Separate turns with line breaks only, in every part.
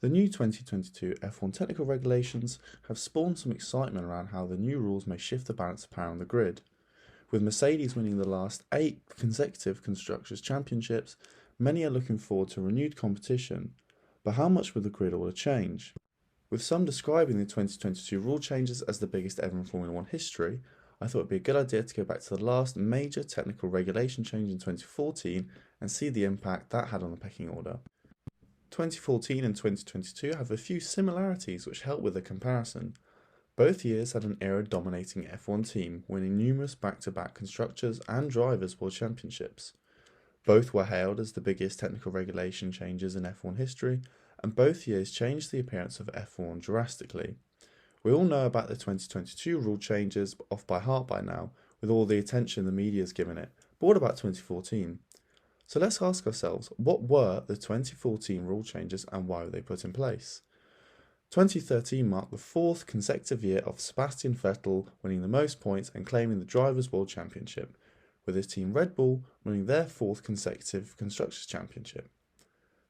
The new 2022 F1 technical regulations have spawned some excitement around how the new rules may shift the balance of power on the grid. With Mercedes winning the last 8 consecutive Constructors' Championships, many are looking forward to renewed competition. But how much will the grid order change? With some describing the 2022 rule changes as the biggest ever in Formula 1 history, I thought it would be a good idea to go back to the last major technical regulation change in 2014 and see the impact that had on the pecking order. 2014 and 2022 have a few similarities which help with the comparison. Both years had an era-dominating F1 team, winning numerous back-to-back Constructors and Drivers' World Championships. Both were hailed as the biggest technical regulation changes in F1 history, and both years changed the appearance of F1 drastically. We all know about the 2022 rule changes off by heart by now, with all the attention the media has given it, but what about 2014? So let's ask ourselves, what were the 2014 rule changes and why were they put in place? 2013 marked the 4th consecutive year of Sebastian Vettel winning the most points and claiming the Drivers' World Championship, with his team Red Bull winning their 4th consecutive Constructors' Championship.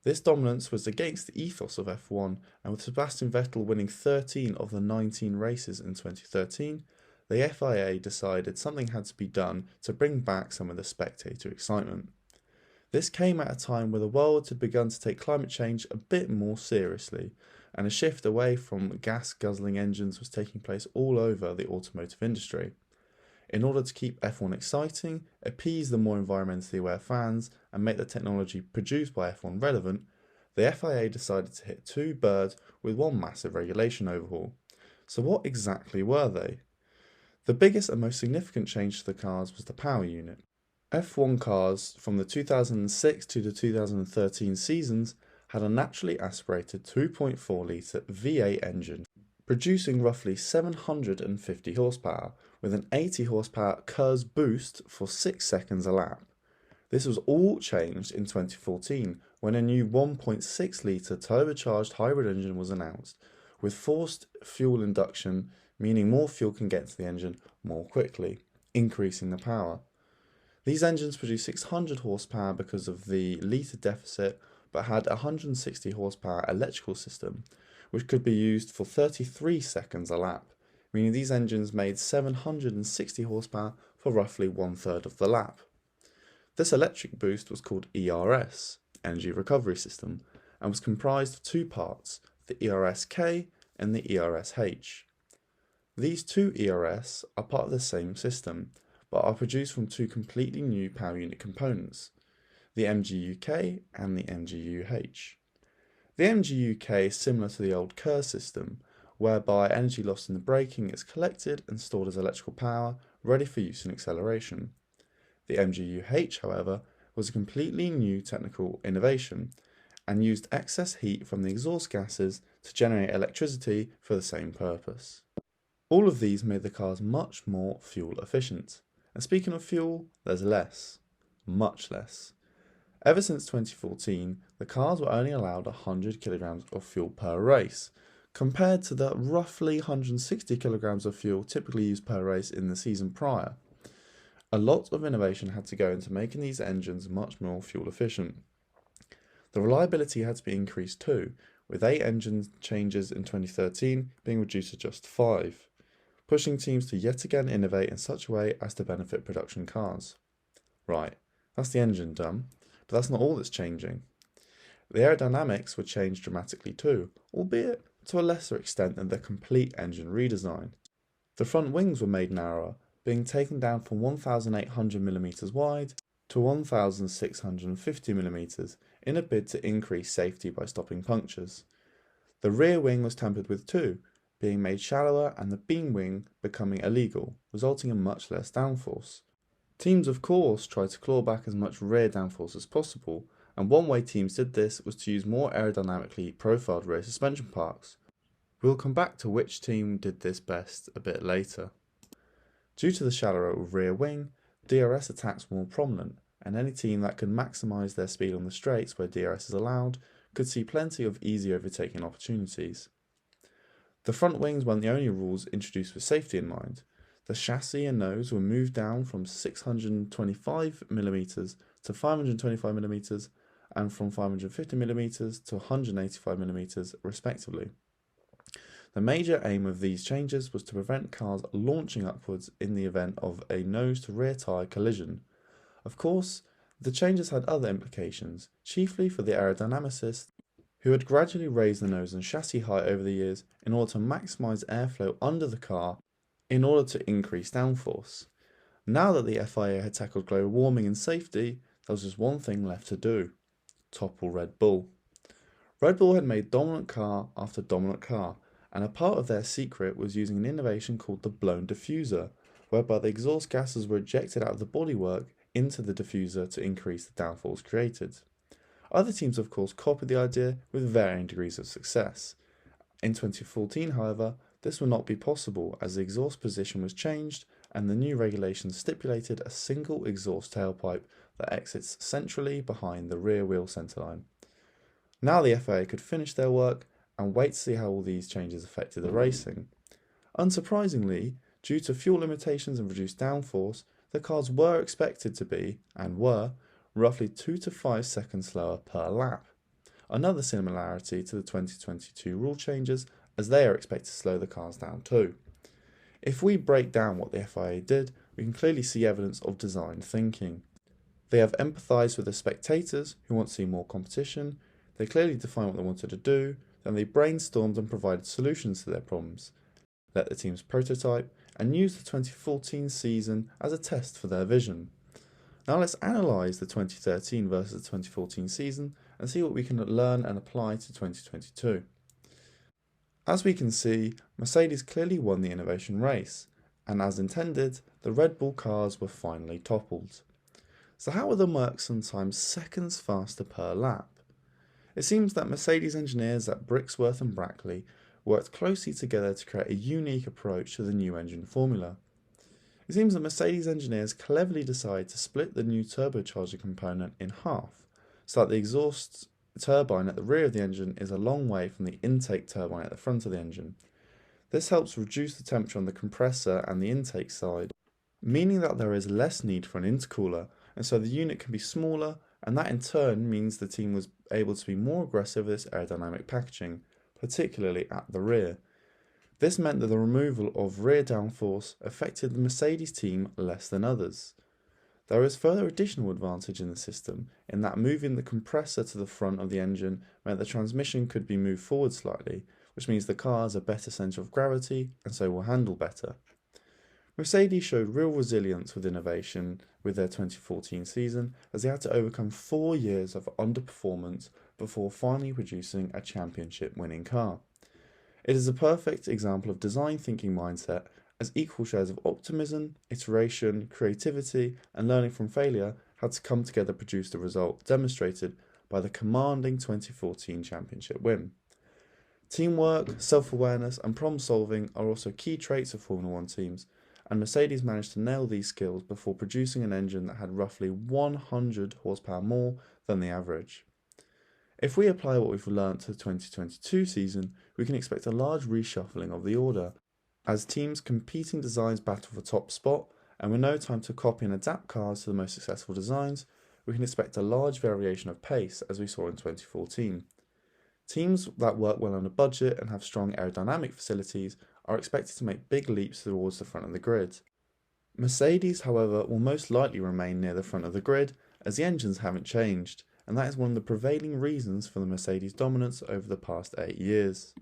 This dominance was against the ethos of F1, and with Sebastian Vettel winning 13 of the 19 races in 2013, the FIA decided something had to be done to bring back some of the spectator excitement. This came at a time where the world had begun to take climate change a bit more seriously, and a shift away from gas-guzzling engines was taking place all over the automotive industry. In order to keep F1 exciting, appease the more environmentally aware fans, and make the technology produced by F1 relevant, the FIA decided to hit 2 birds with one massive regulation overhaul. So what exactly were they? The biggest and most significant change to the cars was the power unit. F1 cars from the 2006 to the 2013 seasons had a naturally aspirated 2.4 litre V8 engine, producing roughly 750 horsepower, with an 80 horsepower KERS boost for 6 seconds a lap. This was all changed in 2014 when a new 1.6 litre turbocharged hybrid engine was announced, with forced fuel induction, meaning more fuel can get into the engine more quickly, increasing the power. These engines produced 600 horsepower because of the litre deficit, but had a 160 horsepower electrical system, which could be used for 33 seconds a lap, meaning these engines made 760 horsepower for roughly 1/3 of the lap. This electric boost was called ERS, Energy Recovery System, and was comprised of 2 parts, the ERS-K and the ERS-H. These 2 ERS are part of the same system, but are produced from 2 completely new power unit components, the MGU-K and the MGU-H. The MGU-K is similar to the old KERS system, whereby energy lost in the braking is collected and stored as electrical power, ready for use in acceleration. The MGU-H, however, was a completely new technical innovation, and used excess heat from the exhaust gases to generate electricity for the same purpose. All of these made the cars much more fuel efficient. And speaking of fuel, there's less. Much less. Ever since 2014, the cars were only allowed 100 kilograms of fuel per race, compared to the roughly 160 kilograms of fuel typically used per race in the season prior. A lot of innovation had to go into making these engines much more fuel efficient. The reliability had to be increased too, with 8 engine changes in 2013 being reduced to just 5. Pushing teams to yet again innovate in such a way as to benefit production cars. Right, that's the engine done, but that's not all that's changing. The aerodynamics were changed dramatically too, albeit to a lesser extent than the complete engine redesign. The front wings were made narrower, being taken down from 1,800mm wide to 1,650mm in a bid to increase safety by stopping punctures. The rear wing was tampered with too, being made shallower and the beam wing becoming illegal, resulting in much less downforce. Teams of course tried to claw back as much rear downforce as possible, and one way teams did this was to use more aerodynamically profiled rear suspension parks. We'll come back to which team did this best a bit later. Due to the shallower rear wing, DRS attacks were more prominent, and any team that could maximise their speed on the straights where DRS is allowed could see plenty of easy overtaking opportunities. The front wings weren't the only rules introduced with safety in mind. The chassis and nose were moved down from 625mm to 525mm, and from 550mm to 185mm respectively. The major aim of these changes was to prevent cars launching upwards in the event of a nose-to-rear tyre collision. Of course, the changes had other implications, chiefly for the aerodynamicists, who had gradually raised the nose and chassis height over the years in order to maximise airflow under the car in order to increase downforce. Now that the FIA had tackled global warming and safety, there was just one thing left to do: topple Red Bull. Red Bull had made dominant car after dominant car, and a part of their secret was using an innovation called the blown diffuser, whereby the exhaust gases were ejected out of the bodywork into the diffuser to increase the downforce created. Other teams of course copied the idea with varying degrees of success. In 2014, however, this would not be possible as the exhaust position was changed and the new regulations stipulated a single exhaust tailpipe that exits centrally behind the rear wheel centerline. Now the FIA could finish their work and wait to see how all these changes affected the racing. Unsurprisingly, due to fuel limitations and reduced downforce, the cars were expected to be, and were, roughly 2 to 5 seconds slower per lap. Another similarity to the 2022 rule changes, as they are expected to slow the cars down too. If we break down what the FIA did, we can clearly see evidence of design thinking. They have empathised with the spectators who want to see more competition, they clearly defined what they wanted to do, then they brainstormed and provided solutions to their problems, let the teams prototype, and used the 2014 season as a test for their vision. Now let's analyse the 2013 versus the 2014 season and see what we can learn and apply to 2022. As we can see, Mercedes clearly won the innovation race, and as intended, the Red Bull cars were finally toppled. So how were the work sometimes seconds faster per lap? It seems that Mercedes engineers at Brixworth and Brackley worked closely together to create a unique approach to the new engine formula. It seems that Mercedes engineers cleverly decided to split the new turbocharger component in half, so that the exhaust turbine at the rear of the engine is a long way from the intake turbine at the front of the engine. This helps reduce the temperature on the compressor and the intake side, meaning that there is less need for an intercooler, and so the unit can be smaller, and that in turn means the team was able to be more aggressive with its aerodynamic packaging, particularly at the rear. This meant that the removal of rear downforce affected the Mercedes team less than others. There is further additional advantage in the system in that moving the compressor to the front of the engine meant the transmission could be moved forward slightly, which means the car has a better centre of gravity and so will handle better. Mercedes showed real resilience with innovation with their 2014 season, as they had to overcome 4 years of underperformance before finally producing a championship winning car. It is a perfect example of design thinking mindset, as equal shares of optimism, iteration, creativity and learning from failure had to come together to produce the result demonstrated by the commanding 2014 championship win. Teamwork, self-awareness and problem solving are also key traits of Formula 1 teams, and Mercedes managed to nail these skills before producing an engine that had roughly 100 horsepower more than the average. If we apply what we've learnt to the 2022 season, we can expect a large reshuffling of the order, as teams' competing designs battle for top spot, and with no time to copy and adapt cars to the most successful designs, we can expect a large variation of pace as we saw in 2014. Teams that work well on a budget and have strong aerodynamic facilities are expected to make big leaps towards the front of the grid. Mercedes, however, will most likely remain near the front of the grid as the engines haven't changed, and that is one of the prevailing reasons for the Mercedes dominance over the past 8 years.